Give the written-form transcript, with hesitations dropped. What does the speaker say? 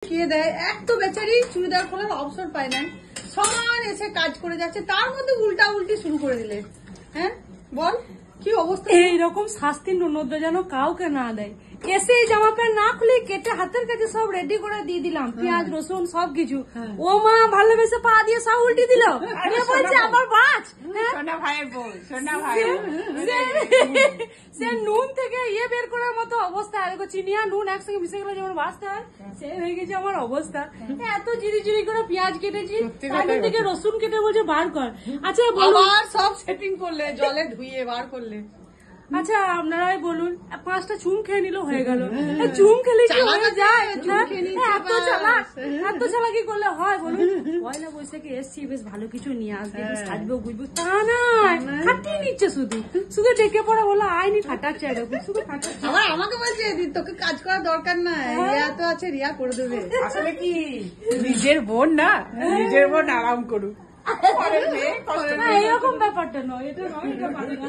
শিখিয়ে দেয়। এক তো বেচারি চুড়িদার খোলার অবসর পায় না, সমান এসে কাজ করে যাচ্ছে, তার মধ্যে উল্টা উল্টি শুরু করে দিলে। হ্যাঁ বল কি অবস্থা। এইরকম শাস্তি ননদ যেন কাউকে না দেয়। এসে জামা প্যান্ট না খুলে কেটে হাতের কাছে সব রেডি করে দিয়ে দিলাম, পেঁয়াজ রসুন সবকিছু। ও মা ভালোবেসে পা দিয়ে সব উল্টে দিল। বলছে আমার বাচ, সোনা ভাইয়ের বল, সোনা ভাই সে নুন থেকে ইয়ে বের করার মতো অবস্থা। দেখো চিনি আর নুন একসঙ্গে মিশে গেলে যেমন ভাজতে হয়, সে হয়ে গেছে আমার অবস্থা। এত জিরি জিরি করে পেঁয়াজ কেটেছি, তারপর থেকে রসুন কেটে বলছে বার কর। আচ্ছা বলো, আবার সব সেটিং করলে, জলে ধুইয়ে বার করলে। আচ্ছা আপনারাই বলুন, 5টা চুম খেয়ে নিল হয়ে গেল। চুম খেলে কি হয়ে যায়? এত চালাকি করলে হয় বলুন? পয়লা বৈশাখে এসছি, বেশ ভালো কিছু নিয়ে আসবে, সাজবো বুঝবো, তা না খাটিয়ে নিচ্ছে। শুধু শুধু ডেকে পড়ে বলো আইনি খাটাচ্ছে, এরকম শুধু খাটাচ্ছে। আবার আমাকে বলছে তোকে কাজ করার দরকার নাই, রিয়া তো আছে, রিয়া করে দেবে। আসলে কি নিজের বোন না, নিজের বোন আরাম করুক, এরকম ব্যাপারটা নয়, এটা নয়, এটা পারে না।